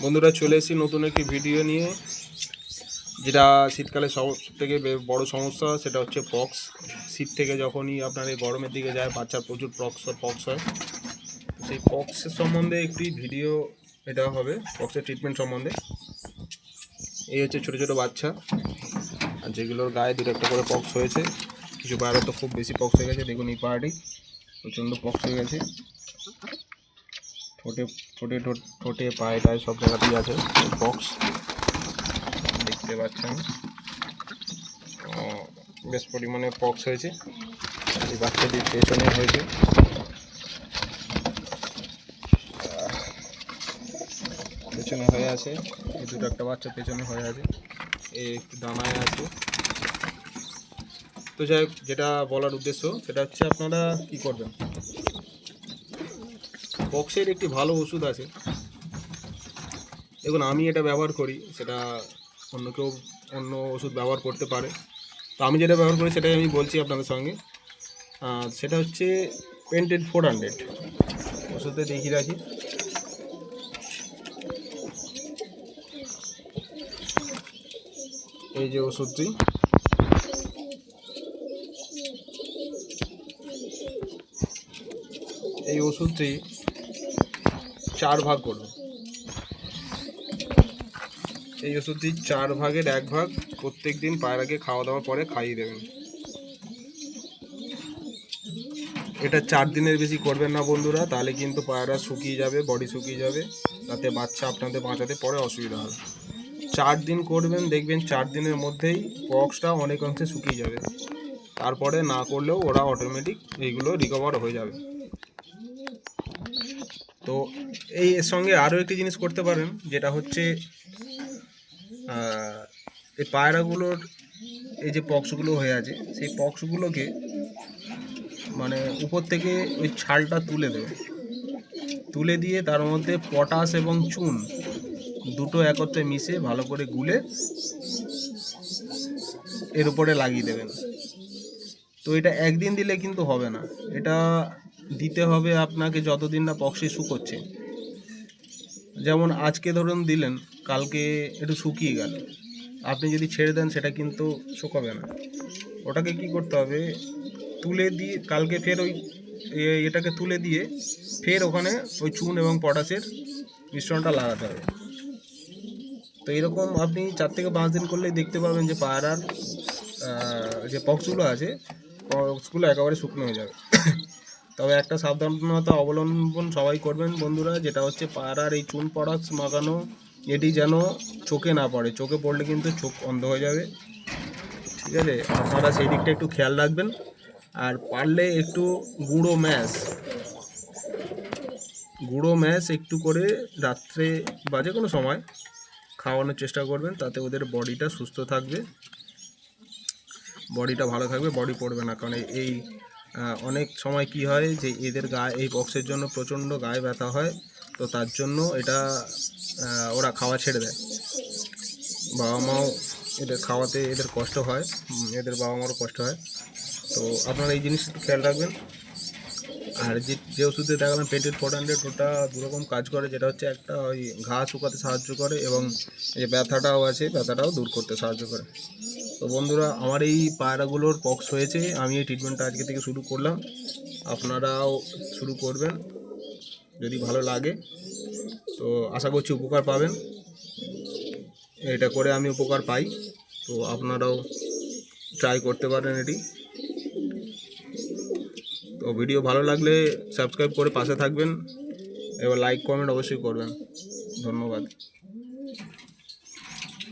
বন্ধুরা চলে এসেছি নতুন একটি ভিডিও নিয়ে, যেটা শীতকালে সবথেকে বড় সমস্যা সেটা হচ্ছে পক্স। শীত থেকে যখনই আপনার এই গরমের দিকে যায় বাচ্চার প্রচুর পক্স হয়। সেই পক্সের সম্বন্ধে একটি ভিডিও এটা হবে, পক্সের ট্রিটমেন্ট সম্বন্ধে। এই হচ্ছে ছোটো ছোটো বাচ্চা, আর যেগুলোর গায়ে দুটো একটা করে পক্স হয়েছে। কিছু বাইরে তো খুব বেশি পক্স হয়ে গেছে, দেখুন এই পাহাড়ি প্রচণ্ড পক্স হয়ে গেছে। ঠোঁটে পায়ে টায়ে সব জায়গাতেই আছে পক্স, দেখতে পাচ্ছেন। বেশ পরিমাণে পক্স হয়েছে, এই বাচ্চাটির পেছনে হয়েছে, পেছনে হয়ে আছে। এই দুটো একটা বাচ্চা পেছনে হয়ে আছে, এই একটু ডানায় আছে। তো যাই হোক, যেটা বলার উদ্দেশ্য সেটা হচ্ছে আপনারা কি করবেন। পক্সের একটি ভালো ওষুধ আছে, দেখুন আমি এটা ব্যবহার করি, সেটা অন্য কেউ অন্য ওষুধ ব্যবহার করতে পারে। তো আমি যেটা ব্যবহার করি সেটাই আমি বলছি আপনাদের সঙ্গে। সেটা হচ্ছে পেন্টেড 400 ওষুধে দেখিয়ে রাখি। এই যে ওষুধটি, এই ওষুধটি 4 ভাগ করুন। এই ওষুধটি 4 ভাগের 1 ভাগ প্রত্যেক দিন পায়রাকে খাওয়া দাওয়ার পরে খাইয়ে দেবেন। এটা 4 দিনের বেশি করবেন না বন্ধুরা, তাহলে কিন্তু পায়রা শুকিয়ে যাবে, বডি শুকিয়ে যাবে, তাতে বাচ্চা আপনাদের বাঁচাতে পরে অসুবিধা হবে। 4 দিন করবেন, দেখবেন 4 দিনের মধ্যেই পক্সটা অনেকাংশে শুকিয়ে যাবে। তারপরে না করলেও ওরা অটোমেটিক এইগুলো রিকভার হয়ে যাবে। তো এর সঙ্গে আরও একটি জিনিস করতে পারেন, যেটা হচ্ছে এই পায়রাগুলোর এই যে পক্সগুলো হয়ে আছে, সেই পক্সগুলোকে মানে উপর থেকে ওই ছালটা তুলে দেবে, তুলে দিয়ে তার মধ্যে পটাশ এবং চুন দুটো একত্রে মিশে ভালো করে গুলে এর উপরে লাগিয়ে দেবেন। তো এটা একদিন দিলে কিন্তু হবে না, এটা দিতে হবে আপনাকে যতদিন না পক্সে শুকোচ্ছে। যেমন আজকে ধরুন দিলেন, কালকে একটু শুকিয়ে গেল, আপনি যদি ছেড়ে দেন সেটা কিন্তু শুকাবে না। ওটাকে কি করতে হবে, তুলে দিয়ে কালকে ফের ওই এটাকে তুলে দিয়ে ফের ওখানে ওই চুন এবং পটাশের মিশ্রণটা লাগাতে হবে। তো এরকম আপনি 4 থেকে 5 দিন করলেই দেখতে পাবেন যে পায়রার যে পক্সগুলো আছে, পক্সগুলো একেবারে শুকনো হয়ে যাবে। তবে একটা সাবধানতা অবলম্বন সবাই করবেন বন্ধুরা, যেটা হচ্ছে পায়রার এই চুন পটাশ মাখানো এটি যেন চোখে না পড়ে, চোখে পড়লে কিন্তু চোখ অন্ধ হয়ে যাবে। ঠিক আছে, আপনারা সেই দিকটা একটু খেয়াল রাখবেন। আর পারলে একটু গুঁড়ো ম্যাশ একটু করে রাত্রে বা যে কোনো সময় খাওয়ানোর চেষ্টা করবেন, তাতে ওদের বডিটা সুস্থ থাকবে, বডিটা ভালো থাকবে, বডি পড়বে না। কারণ এই অনেক সময় কি হয় যে এদের গায়ে এই পক্সের জন্য প্রচণ্ড গায়ে ব্যথা হয়, তো তার জন্য এটা ওরা খাওয়া ছেড়ে দেয়। বাবা মাও এদের খাওয়াতে এদের কষ্ট হয়, এদের বাবা মারও কষ্ট হয়। তো আপনারা এই জিনিসটা খেয়াল রাখবেন। আর যে ওষুধে দেখালাম পেন্টেড 400, ওটা দুরকম কাজ করে, যেটা হচ্ছে একটা ওই ঘা শুকাতে সাহায্য করে এবং যে ব্যথাটাও আছে ব্যথাটাও দূর করতে সাহায্য করে। তো বন্ধুরা, আমার এই পায়রাগুলোর পক্স হয়েছে, আমি এই ট্রিটমেন্টটা আজকে থেকে শুরু করলাম, আপনারাও শুরু করবেন যদি ভালো লাগে। তো আশা করছি উপকার পাবেন, এটা করে আমি উপকার পাই, তো আপনারাও ট্রাই করতে পারেন এটি। তো ভিডিও ভালো লাগলে সাবস্ক্রাইব করে পাশে থাকবেন, এবার লাইক কমেন্ট অবশ্যই করবেন। ধন্যবাদ।